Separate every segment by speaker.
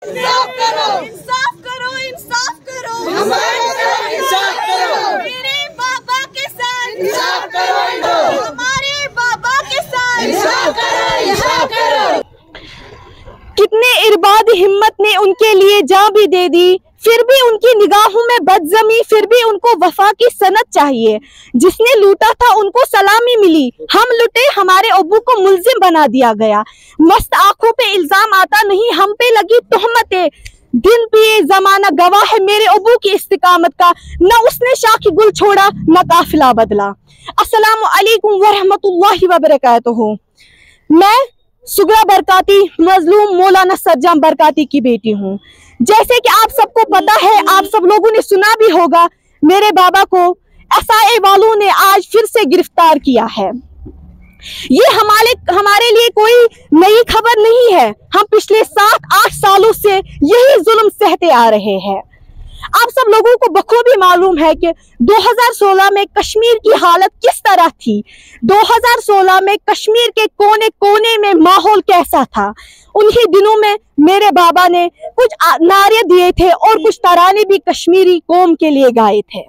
Speaker 1: इंसाफ करो,
Speaker 2: इंसाफ करो, इंसाफ करो,
Speaker 1: हमारे साथ इंसाफ करो,
Speaker 2: मेरे बाबा के साथ
Speaker 1: इंसाफ करो,
Speaker 2: हमारे बाबा के साथ
Speaker 1: इंसाफ करो, इंसाफ करो।
Speaker 3: कितने इरबाद हिम्मत ने उनके लिए जान भी दे दी, फिर भी उनकी निगाहों में बदजमी, फिर भी उनको वफा की सनत चाहिए। जिसने लूटा था उनको सलामी मिली, हम लुटे हमारे अब्बू को मुल्जिम बना दिया गया। मस्त आंखों पे इल्जाम आता नहीं, हम पे लगी तोहमतें। दिन पिए जमाना गवाह है मेरे अब्बू की इस्तिकामत का, न उसने शाखी गुल छोड़ा न काफिला बदला। अस्सलामु अलैकुम वरहमतुल्लाहि वबरकातुहू। मैं सुगरा बरकाती मजलूम मौलाना सज्जाम बरकाती की बेटी हूँ। जैसे कि आप सबको पता है, आप सब लोगों ने सुना भी होगा, मेरे बाबा को एसआई वालों ने आज फिर से गिरफ्तार किया है। ये हमारे लिए कोई नई खबर नहीं है, हम पिछले 7-8 सालों से यही जुल्म सहते आ रहे हैं। आप सब लोगों को बखूबी मालूम है कि 2016 में कश्मीर की हालत किस तरह थी। 2016 में कश्मीर के कोने कोने में माहौल कैसा था। उन्हीं दिनों में मेरे बाबा ने कुछ नारे दिए थे और कुछ तराने भी कश्मीरी कौम के लिए गाए थे,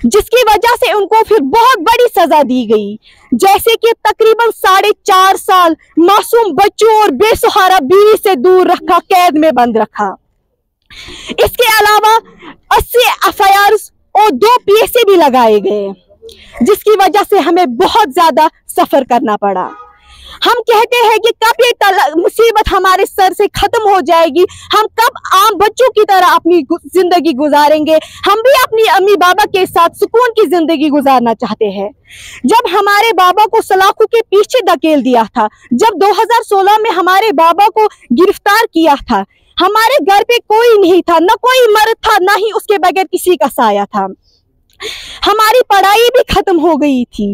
Speaker 3: जिसकी वजह से उनको फिर बहुत बड़ी सजा दी गई। जैसे कि तकरीबन 4.5 साल मासूम बच्चों और बेसहारा बीवी से दूर रखा, कैद में बंद रखा। इसके अलावा 80 एफआईआर और 2 पीएसए भी लगाए गए, जिसकी वजह से हमें बहुत ज्यादा सफर करना पड़ा। हम कहते हैं कि कब ये मुसीबत हमारे सर से खत्म हो जाएगी, हम कब आम बच्चों की तरह अपनी जिंदगी गुजारेंगे। हम भी अपनी अम्मी बाबा के साथ सुकून की जिंदगी गुजारना चाहते हैं। जब हमारे बाबा को सलाखों के पीछे धकेल दिया था, जब 2016 में हमारे बाबा को गिरफ्तार किया था, हमारे घर पे कोई नहीं था, न कोई मर्द था, ना ही उसके बगैर किसी का साया था। हमारी पढ़ाई भी खत्म हो गई थी,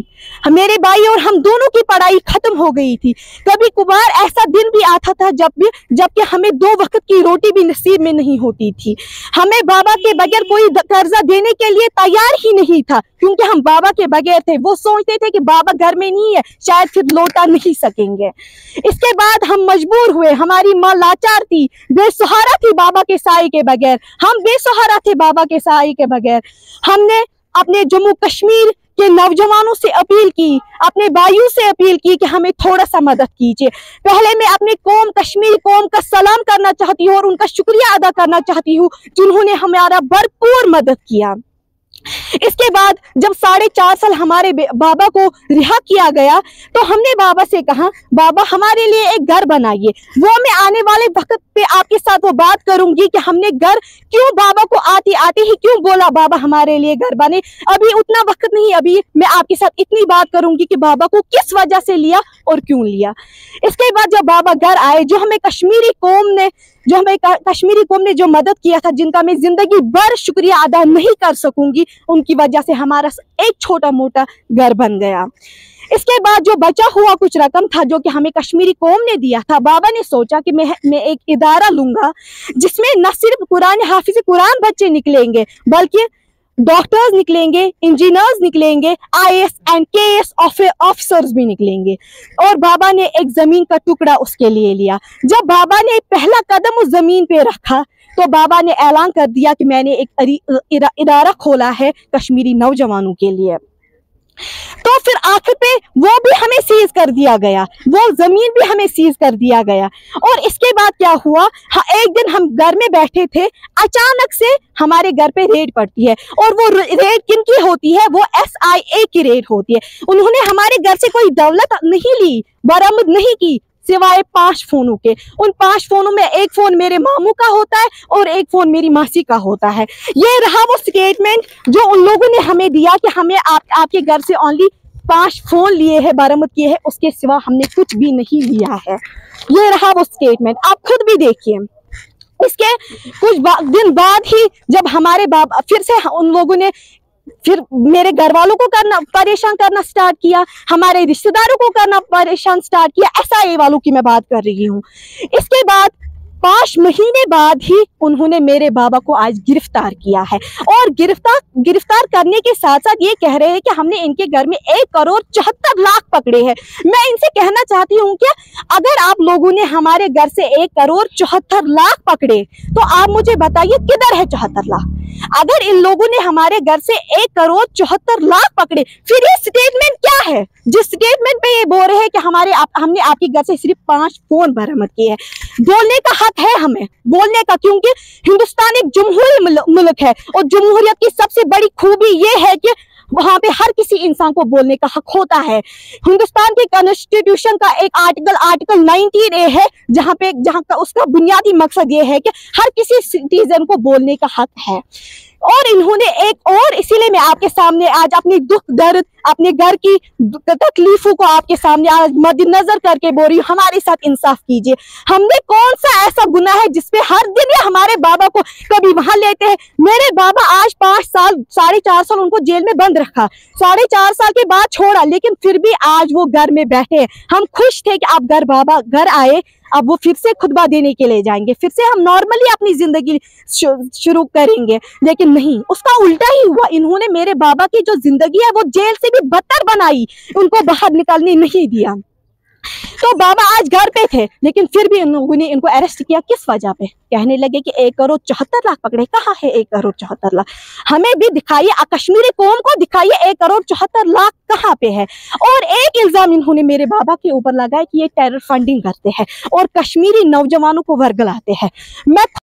Speaker 3: मेरे भाई और हम दोनों की पढ़ाई खत्म हो गई थी। कभी कभार ऐसा दिन भी आता था जबकि हमें 2 वक्त की रोटी भी नसीब में नहीं होती थी। हमें बाबा के बगैर कोई कर्जा देने के लिए तैयार ही नहीं था, क्योंकि हम बाबा के बगैर थे। वो सोचते थे कि बाबा घर में नहीं है, शायद फिर लौटा नहीं सकेंगे। इसके बाद हम मजबूर हुए, हमारी माँ लाचार थी, बेसहारा थी बाबा के साए के बगैर। हम बेसहारा थे बाबा के साए के बगैर। हमने अपने जम्मू कश्मीर के नौजवानों से अपील की, अपने भाइयों से अपील की कि हमें थोड़ा सा मदद कीजिए। पहले मैं अपने कौम, कश्मीरी कौम का सलाम करना चाहती हूँ और उनका शुक्रिया अदा करना चाहती हूँ, जिन्होंने हमारा भरपूर मदद किया। इसके बाद जब 4.5 साल हमारे बाबा को रिहा किया गया, तो हमने बाबा से कहा, बाबा हमारे लिए एक घर बनाइए। वो मैं आने वाले वक्त पे आपके साथ वो बात करूंगी कि हमने घर क्यों, बाबा को आते आते ही क्यों बोला बाबा हमारे लिए घर बने। अभी उतना वक्त नहीं, अभी मैं आपके साथ इतनी बात करूंगी कि बाबा को किस वजह से लिया और क्यों लिया। इसके बाद जब बाबा घर आए, जो हमें कश्मीरी कौम ने जो मदद किया था, जिनका मैं जिंदगी भर शुक्रिया अदा नहीं कर सकूंगी, उनकी वजह से हमारा एक छोटा मोटा घर बन गया। इसके बाद जो बचा हुआ कुछ रकम था जो कि हमें कश्मीरी कौम ने दिया था, बाबा ने सोचा कि मैं एक इदारा लूंगा जिसमें न सिर्फ कुरान हाफिज कुरान बच्चे निकलेंगे, बल्कि डॉक्टर्स निकलेंगे, इंजीनियर्स निकलेंगे, IAS एंड KS ऑफिसर्स भी निकलेंगे। और बाबा ने एक जमीन का टुकड़ा उसके लिए लिया। जब बाबा ने पहला कदम उस जमीन पे रखा, तो बाबा ने ऐलान कर दिया कि मैंने एक इदारा खोला है कश्मीरी नौजवानों के लिए। तो फिर आखिर पे वो भी हमें सीज कर दिया गया, वो जमीन भी हमें सीज कर दिया गया। और इसके बाद क्या हुआ, एक दिन हम घर में बैठे थे, अचानक से हमारे घर पे रेड पड़ती है। और वो रेड किन की होती है, वो SIA की रेड होती है। उन्होंने हमारे घर से कोई दौलत नहीं ली, बरामद नहीं की, सिवाय 5 फोनों के। उन 5 फोनों में एक फोन मेरे मामू का होता है और एक फोन मेरी मासी का होता है। ये रहा वो स्टेटमेंट जो उन लोगों ने हमें दिया कि हमें आपके घर से ओनली 5 फोन लिए हैं, बरामद किए हैं, उसके सिवा हमने कुछ भी नहीं लिया है। ये रहा वो स्टेटमेंट, आप खुद भी देखिए। इसके कुछ दिन बाद ही जब हमारे बाबा फिर से उन लोगों ने फिर मेरे घर वालों को परेशान करना स्टार्ट किया, हमारे रिश्तेदारों को करना परेशान स्टार्ट किया, SIA वालों की मैं बात कर रही हूँ। इसके बाद 5 महीने बाद ही उन्होंने मेरे बाबा को आज गिरफ्तार किया है। और गिरफ्तार करने के साथ साथ ये कह रहे हैं कि हमने इनके घर में 1,74,00,000 पकड़े हैं। मैं इनसे कहना चाहती हूँ कि अगर आप लोगों ने हमारे घर से 1,74,00,000 पकड़े तो आप मुझे बताइए किधर है 74 लाख। अगर इन लोगों ने हमारे घर से 1,74,00,000 पकड़े, फिर ये स्टेटमेंट क्या है जिस स्टेटमेंट पे ये बोल रहे हैं कि हमने आपके घर से सिर्फ 5 फोन बरामद किए हैं। बोलने का हक है हमें बोलने का, क्योंकि हिंदुस्तान एक जमहूरी मुल्क है और जमहूरियत की सबसे बड़ी खूबी ये है कि वहां पे हर किसी इंसान को बोलने का हक होता है। हिंदुस्तान के कॉन्स्टिट्यूशन का एक आर्टिकल 19A है, जहां का उसका बुनियादी मकसद ये है कि हर किसी सिटीजन को बोलने का हक है। और इन्होंने इसीलिए मैं आपके सामने आज अपनी दुख दर्द, अपने घर की तकलीफों को आपके सामने आज मद्देनजर करके बोल रही हूँ, हमारे साथ इंसाफ कीजिए। हमने कौन सा ऐसा गुनाह है जिसपे हर दिन ये हमारे बाबा को कभी वहां लेते हैं। मेरे बाबा आज 5 साल 4.5 साल उनको जेल में बंद रखा, 4.5 साल के बाद छोड़ा, लेकिन फिर भी आज वो घर में बैठे हैं। हम खुश थे कि अब बाबा घर आए, अब वो फिर से खुतबा देने के लिए जाएंगे, फिर से हम नॉर्मली अपनी जिंदगी शुरू करेंगे, लेकिन नहीं, उसका उल्टा ही हुआ। इन्होंने मेरे बाबा की जो जिंदगी है वो जेल से भी बदतर बनाई, उनको बाहर निकलने नहीं दिया। तो बाबा आज घर पे थे, लेकिन फिर भी इन लोगों ने इनको अरेस्ट किया। किस वजह पे? कहने लगे कि 1,74,00,000 पकड़े। कहाँ है 1,74,00,000? हमें भी दिखाइए, कश्मीरी कौम को दिखाइए 1,74,00,000 कहाँ पे है। और एक इल्जाम इन्होंने मेरे बाबा के ऊपर लगाया कि ये टेरर फंडिंग करते हैं और कश्मीरी नौजवानों को वर्गलाते हैं। मैं